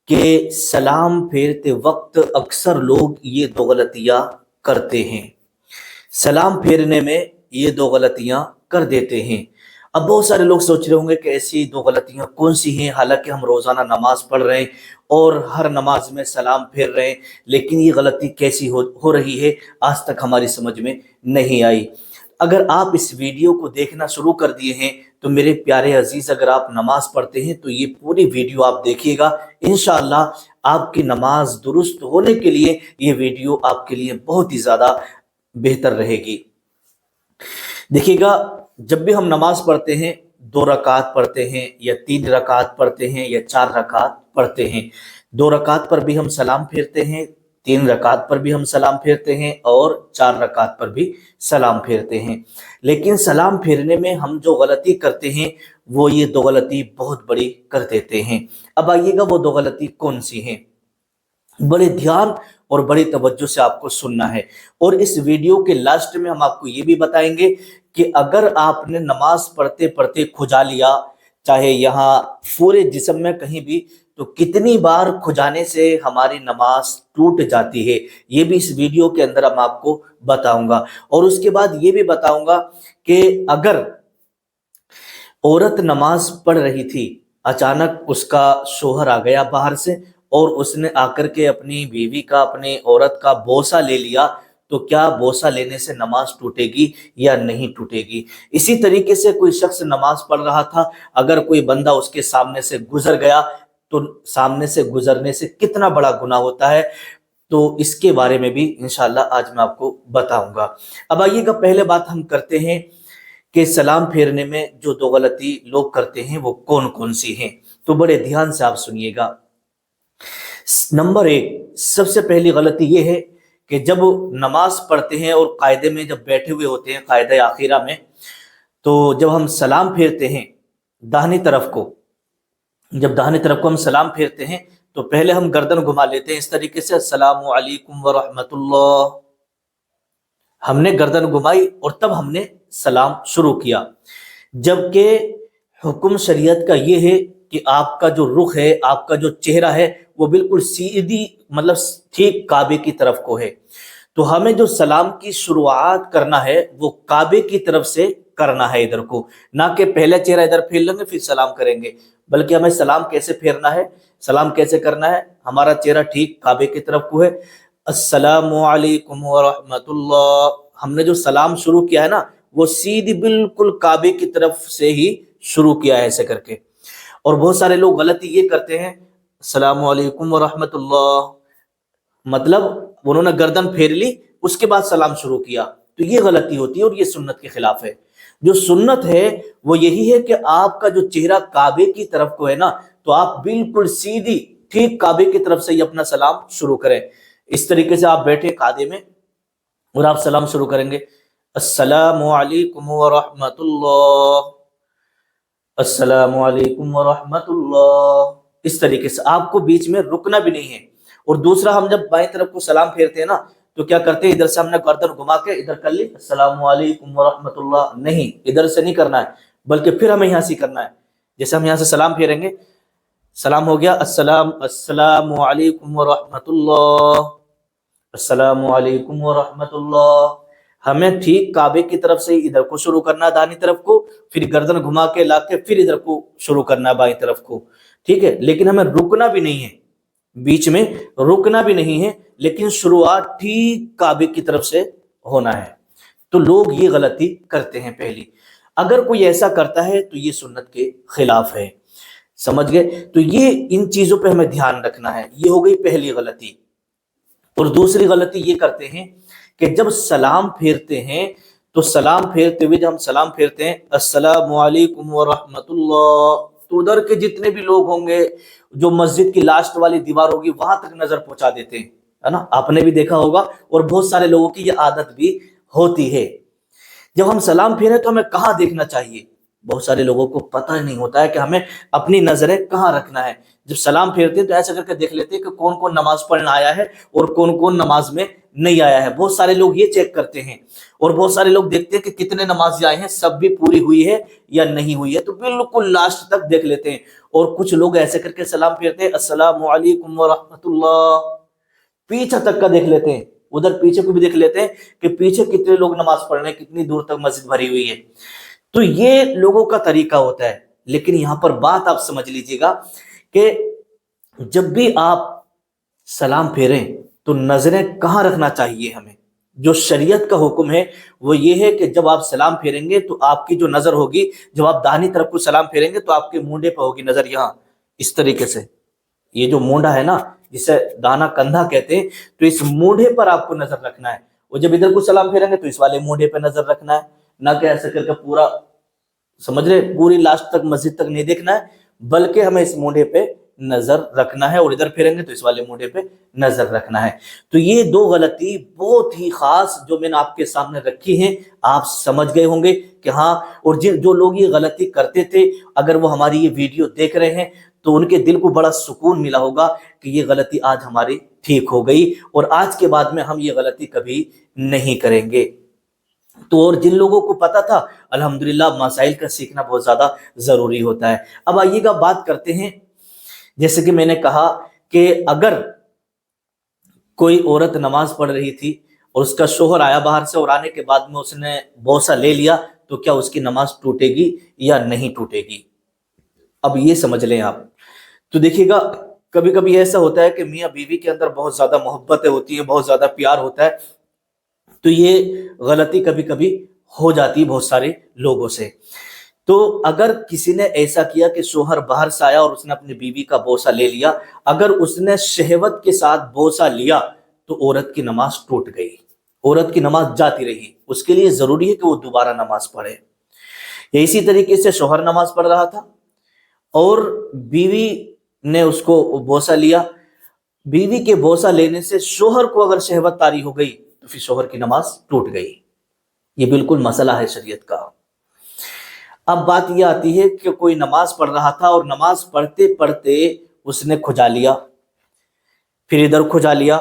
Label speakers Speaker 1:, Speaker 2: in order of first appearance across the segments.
Speaker 1: کہ سلام پھیرتے وقت اکثر لوگ یہ دو غلطیاں کرتے ہیں۔ سلام پھیرنے میں یہ دو غلطیاں کر دیتے ہیں۔ اب بہت سارے لوگ سوچ رہے ہوں گے کہ ایسی دو غلطیاں کون سی ہیں، حالانکہ ہم روزانہ نماز پڑھ رہے ہیں اور ہر نماز میں سلام پھیر رہے ہیں، لیکن یہ غلطی کیسی ہو رہی ہے آج تک ہماری سمجھ میں نہیں آئی۔ اگر آپ اس ویڈیو کو دیکھنا شروع کر دیے ہیں تو میرے پیارے عزیز، اگر آپ نماز پڑھتے ہیں تو یہ پوری ویڈیو آپ دیکھیے گا، انشاءاللہ آپ کی نماز درست ہونے کے لیے یہ ویڈیو آپ کے لیے بہت ہی زیادہ بہتر رہے گی۔ دیکھیے گا، جب بھی ہم نماز پڑھتے ہیں، 2 رکعت پڑھتے ہیں یا 3 رکعت پڑھتے ہیں یا 4 رکعت پڑھتے ہیں، 2 رکعت پر بھی ہم سلام پھیرتے ہیں، 3 رکعت پر بھی ہم سلام پھیرتے ہیں اور 4 رکعت پر بھی سلام پھیرتے ہیں۔ لیکن سلام پھیرنے میں ہم جو غلطی کرتے ہیں وہ یہ دو غلطی بہت بڑی کر دیتے ہیں۔ اب آئیے گا وہ دو غلطی کون سی ہیں، بڑے دھیان اور بڑی توجہ سے آپ کو سننا ہے، اور اس ویڈیو کے لاسٹ میں ہم آپ کو یہ بھی بتائیں گے کہ اگر آپ نے نماز پڑھتے پڑھتے کھجا لیا، چاہے یہاں پورے جسم میں کہیں بھی، تو کتنی بار کھجانے سے ہماری نماز ٹوٹ جاتی ہے، یہ بھی اس ویڈیو کے اندر ہم آپ کو بتاؤں گا۔ اور اس کے بعد یہ بھی بتاؤں گا کہ اگر عورت نماز پڑھ رہی تھی، اچانک اس کا شوہر آ گیا باہر سے اور اس نے آ کر کے اپنی بیوی کا، اپنی عورت کا بوسہ لے لیا، تو کیا بوسہ لینے سے نماز ٹوٹے گی یا نہیں ٹوٹے گی؟ اسی طریقے سے کوئی شخص نماز پڑھ رہا تھا، اگر کوئی بندہ اس کے سامنے سے گزر گیا تو سامنے سے گزرنے سے کتنا بڑا گناہ ہوتا ہے، تو اس کے بارے میں بھی انشاءاللہ آج میں آپ کو بتاؤں گا۔ اب آئیے گا، پہلے بات ہم کرتے ہیں کہ سلام پھیرنے میں جو دو غلطی لوگ کرتے ہیں وہ کون کون سی ہیں، تو بڑے دھیان سے آپ سنیے گا۔ نمبر 1، سب سے پہلی غلطی یہ ہے کہ جب نماز پڑھتے ہیں اور قاعدے میں جب بیٹھے ہوئے ہوتے ہیں، قاعدہ آخرہ میں، تو جب ہم سلام پھیرتے ہیں داہنی طرف کو، جب داہنی طرف کو ہم سلام پھیرتے ہیں تو پہلے ہم گردن گھما لیتے ہیں اس طریقے سے، السلام علیکم ورحمۃ اللہ، ہم نے گردن گھمائی اور تب ہم نے سلام شروع کیا، جبکہ حکم شریعت کا یہ ہے کہ آپ کا جو رخ ہے، آپ کا جو چہرہ ہے، وہ بالکل سیدھی، مطلب ٹھیک کعبے کی طرف کو ہے، تو ہمیں جو سلام کی شروعات کرنا ہے وہ کعبے کی طرف سے کرنا ہے، ادھر کو، نہ کہ پہلے چہرہ ادھر پھیر لیں گے پھر سلام کریں گے، بلکہ ہمیں سلام کیسے پھیرنا ہے، سلام کیسے کرنا ہے، ہمارا چہرہ ٹھیک کعبے کی طرف کو ہے، السلام علیکم ورحمۃ اللہ، ہم نے جو سلام شروع کیا ہے نا وہ سیدھی بالکل کعبے کی طرف سے ہی شروع کیا ہے ایسے کر کے۔ اور بہت سارے لوگ غلطی یہ کرتے ہیں، السلام علیکم ورحمۃ اللہ، مطلب انہوں نے گردن پھیر لی اس کے بعد سلام شروع کیا، تو یہ غلطی ہوتی ہے اور یہ سنت کے خلاف ہے۔ جو سنت ہے وہ یہی ہے کہ آپ کا جو چہرہ کعبے کی طرف کو ہے نا، تو آپ بالکل سیدھی ٹھیک کعبے کی طرف سے ہی اپنا سلام شروع کریں، اس طریقے سے آپ بیٹھے قعدے میں اور آپ سلام شروع کریں گے، السلام علیکم ورحمۃ اللہ، السلام علیکم ورحمۃ اللہ، اس طریقے سے آپ کو بیچ میں رکنا بھی نہیں ہے۔ اور دوسرا، ہم جب بائیں طرف کو سلام پھیرتے ہیں نا تو کیا کرتے ہیں، ادھر سے ہم نے گردن گھما کے ادھر کر لی، السلام علیکم ورحمۃ اللہ، نہیں، ادھر سے نہیں کرنا ہے، بلکہ پھر ہمیں یہاں سے کرنا ہے، جیسے ہم یہاں سے سلام پھیریں گے، سلام ہو گیا، السلام علیکم ورحمۃ اللہ، السلام علیکم ورحمۃ اللہ، ہمیں ٹھیک کعبے کی طرف سے ادھر کو شروع کرنا ہے دائیں طرف کو، پھر گردن گھما کے لا کے پھر ادھر کو شروع کرنا ہے بائیں طرف کو، ٹھیک ہے، لیکن ہمیں رکنا بھی نہیں ہے، بیچ میں رکنا بھی نہیں ہے، لیکن شروعات ٹھیک کعبے کی طرف سے ہونا ہے۔ تو لوگ یہ غلطی کرتے ہیں پہلی، اگر کوئی ایسا کرتا ہے تو یہ سنت کے خلاف ہے، سمجھ گئے؟ تو یہ ان چیزوں پہ ہمیں دھیان رکھنا ہے، یہ ہو گئی پہلی غلطی۔ اور دوسری غلطی یہ کرتے ہیں کہ جب سلام پھیرتے ہیں تو سلام پھیرتے ہوئے جب ہم سلام پھیرتے ہیں السلام علیکم ورحمۃ اللہ، تو ادھر کے جتنے بھی لوگ ہوں گے، جو مسجد کی لاسٹ والی دیوار ہوگی وہاں تک نظر پہنچا دیتے ہیں، ہے نا، آپ نے بھی دیکھا ہوگا، اور بہت سارے لوگوں کی یہ عادت بھی ہوتی ہے۔ جب ہم سلام پھیریں تو ہمیں کہاں دیکھنا چاہیے؟ بہت سارے لوگوں کو پتہ نہیں ہوتا ہے کہ ہمیں اپنی نظریں کہاں رکھنا ہے۔ جب سلام پھیرتے ہیں تو ایسا کر کے دیکھ لیتے ہیں کہ کون کون نماز پڑھنا آیا ہے اور کون کون نماز میں نہیں آیا ہے. بہت سارے لوگ یہ چیک کرتے ہیں اور بہت سارے لوگ دیکھتے ہیں کہ کتنے نمازی آئے ہیں, سب بھی پوری ہوئی ہے یا نہیں ہوئی ہے, تو بالکل لاسٹ تک دیکھ لیتے ہیں. اور کچھ لوگ ایسے کر کے سلام پھیرتے ہیں السلام علیکم ورحمۃ اللہ, پیچھے تک کا دیکھ لیتے ہیں, ادھر پیچھے کو بھی دیکھ لیتے ہیں کہ پیچھے کتنے لوگ نماز پڑھ رہے ہیں, کتنی دور تک مسجد بھری ہوئی ہے. تو یہ لوگوں کا طریقہ ہوتا ہے. لیکن یہاں پر بات آپ سمجھ لیجیے گا کہ جب بھی آپ سلام پھیریں تو نظریں کہاں رکھنا چاہیے ہمیں. جو شریعت کا حکم ہے وہ یہ ہے کہ جب آپ سلام پھیریں گے تو آپ کی جو نظر ہوگی, جب آپ داہنی طرف کو سلام پھیریں گے تو آپ کے مونڈے پہ ہوگی نظر, یہاں اس طریقے سے. یہ جو مونڈا ہے نا جسے دانا کندھا کہتے ہیں, تو اس مونڈے پر آپ کو نظر رکھنا ہے. اور جب ادھر کو سلام پھیریں گے تو اس والے مونڈے پہ نظر رکھنا ہے, نہ کہ ایسا کر کے پورا سمجھ رہے پوری لاسٹ تک مسجد تک نہیں دیکھنا ہے, بلکہ ہمیں اس مونڈے پہ نظر رکھنا ہے, اور ادھر پھیریں گے تو اس والے مونڈے پہ نظر رکھنا ہے. تو یہ دو غلطی بہت ہی خاص جو میں نے آپ کے سامنے رکھی ہیں, آپ سمجھ گئے ہوں گے کہ ہاں. اور جو لوگ یہ غلطی کرتے تھے, اگر وہ ہماری یہ ویڈیو دیکھ رہے ہیں تو ان کے دل کو بڑا سکون ملا ہوگا کہ یہ غلطی آج ہماری ٹھیک ہو گئی, اور آج کے بعد میں ہم یہ غلطی کبھی نہیں کریں گے. تو اور جن لوگوں کو پتا تھا, الحمدللہ مسائل کا سیکھنا بہت زیادہ ضروری ہوتا ہے. اب آئیے گا بات کرتے ہیں, جیسے کہ میں نے کہا کہ اگر کوئی عورت نماز پڑھ رہی تھی اور اس کا شوہر آیا باہر سے, اور آنے کے بعد میں اس نے بوسہ لے لیا, تو کیا اس کی نماز ٹوٹے گی یا نہیں ٹوٹے گی؟ اب یہ سمجھ لیں آپ. تو دیکھیے گا کبھی کبھی ایسا ہوتا ہے کہ میاں بیوی کے اندر بہت زیادہ محبتیں ہوتی ہیں, بہت زیادہ پیار ہوتا ہے, تو یہ غلطی کبھی کبھی ہو جاتی ہے بہت سارے لوگوں سے. تو اگر کسی نے ایسا کیا کہ شوہر باہر سے آیا اور اس نے اپنی بیوی کا بوسہ لے لیا, اگر اس نے شہوت کے ساتھ بوسہ لیا تو عورت کی نماز ٹوٹ گئی, عورت کی نماز جاتی رہی. اس کے لیے ضروری ہے کہ وہ دوبارہ نماز پڑھے. اسی طریقے سے شوہر نماز پڑھ رہا تھا اور بیوی نے اس کو بوسہ لیا, بیوی کے بوسہ لینے سے شوہر کو اگر شہوت طاری ہو گئی تو پھر شوہر کی نماز ٹوٹ گئی. یہ بالکل مسئلہ ہے شریعت کا. اب بات یہ آتی ہے کہ کوئی نماز پڑھ رہا تھا اور نماز پڑھتے پڑھتے اس نے کھجا لیا, پھر ادھر کھجا لیا,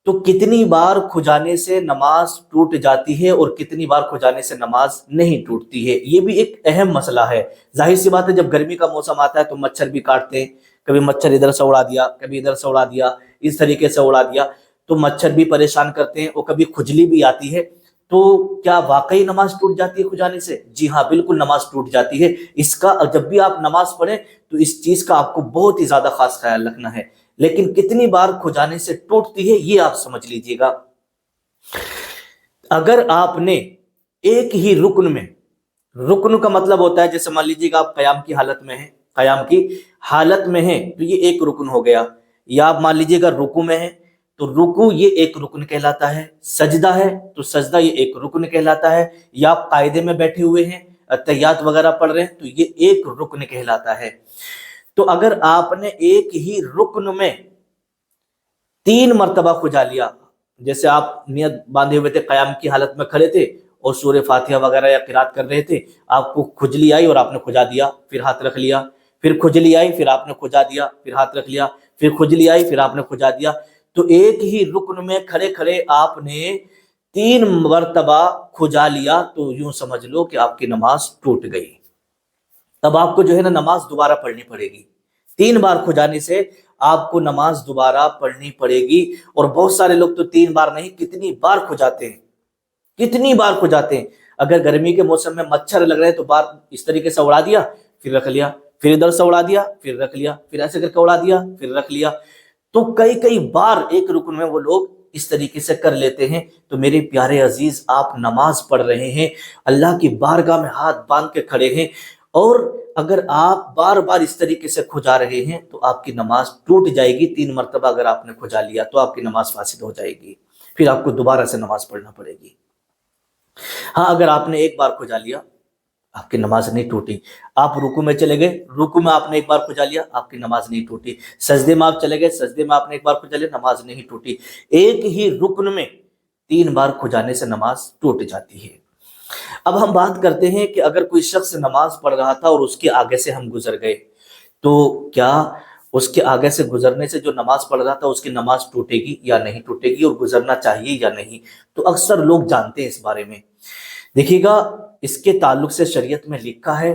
Speaker 1: تو کتنی بار کھجانے سے نماز ٹوٹ جاتی ہے اور کتنی بار کھجانے سے نماز نہیں ٹوٹتی ہے؟ یہ بھی ایک اہم مسئلہ ہے. ظاہر سی بات ہے جب گرمی کا موسم آتا ہے تو مچھر بھی کاٹتے ہیں, کبھی مچھر ادھر سے اڑا دیا, کبھی ادھر سے اڑا دیا, اس طریقے سے اڑا دیا, تو مچھر بھی پریشان کرتے ہیں, اور کبھی کھجلی بھی آتی ہے. تو کیا واقعی نماز ٹوٹ جاتی ہے کھجانے سے؟ جی ہاں, بالکل نماز ٹوٹ جاتی ہے. اس کا جب بھی آپ نماز پڑھیں تو اس چیز کا آپ کو بہت ہی زیادہ خاص خیال رکھنا ہے. لیکن کتنی بار کھجانے سے ٹوٹتی ہے یہ آپ سمجھ لیجئے گا. اگر آپ نے ایک ہی رکن میں, رکن کا مطلب ہوتا ہے جیسے مان لیجیے گا آپ قیام کی حالت میں ہیں, قیام کی حالت میں ہیں تو یہ ایک رکن ہو گیا, یا آپ مان لیجیے گا رکوع میں ہیں تو رکوع یہ ایک رکن کہلاتا ہے, سجدہ ہے تو سجدہ یہ ایک رکن کہلاتا ہے, یا آپ قاعدے میں بیٹھے ہوئے ہیں تحیات وغیرہ پڑھ رہے ہیں تو یہ ایک رکن کہلاتا ہے. تو اگر آپ نے ایک ہی رکن میں 3 مرتبہ کھجا لیا, جیسے آپ نیت باندھے ہوئے تھے, قیام کی حالت میں کھڑے تھے اور سورہ فاتحہ وغیرہ یا قرات کر رہے تھے, آپ کو کھجلی آئی اور آپ نے کھجا دیا, پھر ہاتھ رکھ لیا, پھر کھجلی آئی پھر آپ نے کھجا دیا, پھر ہاتھ رکھ لیا, پھر کھجلی آئی پھر آپ نے کھجا دیا, تو ایک ہی رکن میں کھڑے کھڑے آپ نے 3 مرتبہ کھجا لیا, تو یوں سمجھ لو کہ آپ کی نماز ٹوٹ گئی. تب آپ کو جو ہے نا نماز دوبارہ پڑھنی پڑے گی. 3 بار کھجانے سے آپ کو نماز دوبارہ پڑھنی پڑے گی. اور بہت سارے لوگ تو 3 بار نہیں کتنی بار کھجاتے ہیں, کتنی بار کھجاتے ہیں. اگر گرمی کے موسم میں مچھر لگ رہے ہیں تو بار اس طریقے سے اڑا دیا, پھر رکھ لیا, پھر ادھر سے اڑا دیا, پھر رکھ لیا, پھر ایسے کر کے اڑا دیا, پھر رکھ لیا. تو کئی بار ایک رکن میں وہ لوگ اس طریقے سے کر لیتے ہیں. تو میرے پیارے عزیز, آپ نماز پڑھ رہے ہیں, اللہ کی بارگاہ میں ہاتھ باندھ کے کھڑے ہیں, اور اگر آپ بار بار اس طریقے سے کھجا رہے ہیں تو آپ کی نماز ٹوٹ جائے گی. 3 مرتبہ اگر آپ نے کھجا لیا تو آپ کی نماز فاسد ہو جائے گی, پھر آپ کو دوبارہ سے نماز پڑھنا پڑے گی. ہاں, اگر آپ نے ایک بار کھجا لیا آپ کی نماز نہیں ٹوٹی. آپ رکوع میں چلے گئے, رکوع میں آپ نے ایک بار کھجا لیا, آپ کی نماز نہیں ٹوٹی. سجدے میں آپ چلے گئے, سجدے میں آپ نے ایک بار کھجا لیا, نماز نہیں ٹوٹی. ایک ہی رکن میں 3 بار کھجانے سے نماز ٹوٹ جاتی ہے. اب ہم بات کرتے ہیں کہ اگر کوئی شخص نماز پڑھ رہا تھا اور اس کے آگے سے ہم گزر گئے, تو کیا اس کے آگے سے گزرنے سے جو نماز پڑھ رہا تھا اس کی نماز ٹوٹے گی یا نہیں ٹوٹے گی، اور گزرنا چاہیے یا نہیں؟ تو اکثر لوگ جانتے ہیں اس بارے میں۔ دیکھیے گا، اس کے تعلق سے شریعت میں لکھا ہے،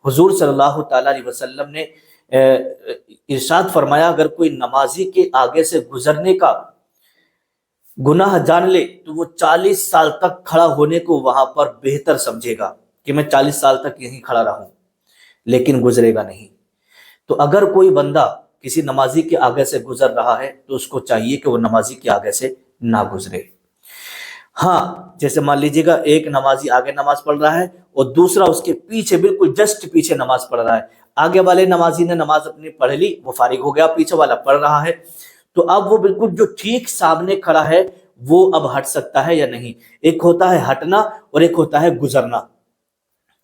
Speaker 1: حضور صلی اللہ تعالیٰ علیہ وسلم نے ارشاد فرمایا، اگر کوئی نمازی کے آگے سے گزرنے کا گناہ جان لے تو وہ 40 سال تک کھڑا ہونے کو وہاں پر بہتر سمجھے گا کہ میں 40 سال تک یہیں کھڑا رہوں، لیکن گزرے گا نہیں۔ تو اگر کوئی بندہ کسی نمازی کے آگے سے گزر رہا ہے تو اس کو چاہیے کہ وہ نمازی کے آگے سے نہ گزرے۔ ہاں، جیسے مان لیجیے گا ایک نمازی آگے نماز پڑھ رہا ہے اور دوسرا اس کے پیچھے، بالکل جسٹ پیچھے نماز پڑھ رہا ہے۔ آگے والے نمازی نے نماز اپنی پڑھ لی، وہ فارغ ہو گیا، پیچھے والا پڑھ رہا ہے، تو اب وہ بالکل جو ٹھیک سامنے کھڑا ہے وہ اب ہٹ سکتا ہے یا نہیں؟ ایک ہوتا ہے ہٹنا اور ایک ہوتا ہے گزرنا۔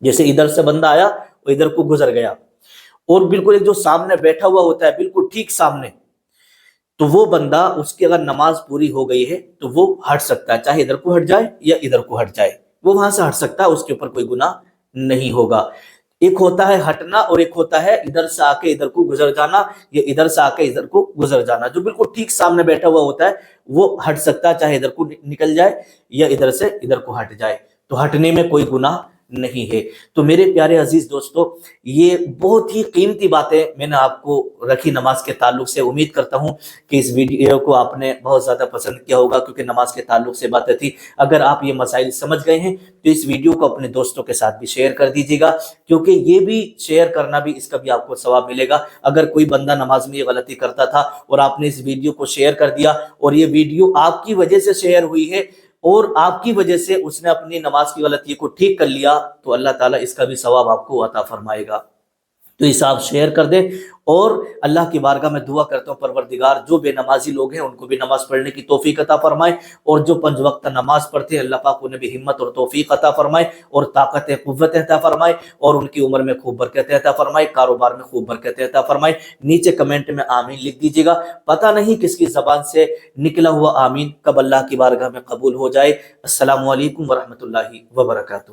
Speaker 1: جیسے ادھر سے بندہ آیا وہ ادھر کو گزر گیا، اور بالکل ایک جو سامنے بیٹھا ہوا ہوتا ہے بالکل ٹھیک سامنے، تو وہ بندہ، اس کی اگر نماز پوری ہو گئی ہے تو وہ ہٹ سکتا ہے، چاہے ادھر کو ہٹ جائے یا ادھر کو ہٹ جائے، وہ وہاں سے ہٹ سکتا ہے، اس کے اوپر کوئی گناہ نہیں ہوگا۔ ایک ہوتا ہے ہٹنا اور ایک ہوتا ہے ادھر سے آ کے ادھر کو گزر جانا، یا ادھر سے آ کے ادھر کو گزر جانا۔ جو بالکل ٹھیک سامنے بیٹھا ہوا ہوتا ہے وہ ہٹ سکتا ہے، چاہے ادھر کو نکل جائے یا ادھر سے ادھر کو ہٹ جائے، تو ہٹنے میں کوئی گناہ نہیں ہے۔ تو میرے پیارے عزیز دوستو، یہ بہت ہی قیمتی باتیں میں نے آپ کو رکھی نماز کے تعلق سے۔ امید کرتا ہوں کہ اس ویڈیو کو آپ نے بہت زیادہ پسند کیا ہوگا، کیونکہ نماز کے تعلق سے باتیں تھی۔ اگر آپ یہ مسائل سمجھ گئے ہیں تو اس ویڈیو کو اپنے دوستوں کے ساتھ بھی شیئر کر دیجیے گا، کیونکہ یہ بھی شیئر کرنا بھی، اس کا بھی آپ کو ثواب ملے گا۔ اگر کوئی بندہ نماز میں یہ غلطی کرتا تھا اور آپ نے اس ویڈیو کو شیئر کر دیا، اور یہ ویڈیو آپ کی وجہ سے شیئر ہوئی ہے اور آپ کی وجہ سے اس نے اپنی نماز کی غلطی کو ٹھیک کر لیا، تو اللہ تعالیٰ اس کا بھی ثواب آپ کو عطا فرمائے گا۔ تو اسے آپ شیئر کر دیں، اور اللہ کی بارگاہ میں دعا کرتا ہوں پروردگار جو بے نمازی لوگ ہیں ان کو بھی نماز پڑھنے کی توفیق عطا فرمائے، اور جو 5 وقت نماز پڑھتے ہیں اللہ پاک انہیں بھی ہمت اور توفیق عطا فرمائے، اور طاقت قوت عطا فرمائے، اور ان کی عمر میں خوب برکت عطا فرمائے، کاروبار میں خوب برکت عطا فرمائے۔ نیچے کمنٹ میں آمین لکھ دیجیے گا۔ پتہ نہیں کس کی زبان سے نکلا ہوا آمین کب اللہ کی بارگاہ میں قبول ہو جائے۔ السلام علیکم ورحمۃ اللہ وبرکاتہ۔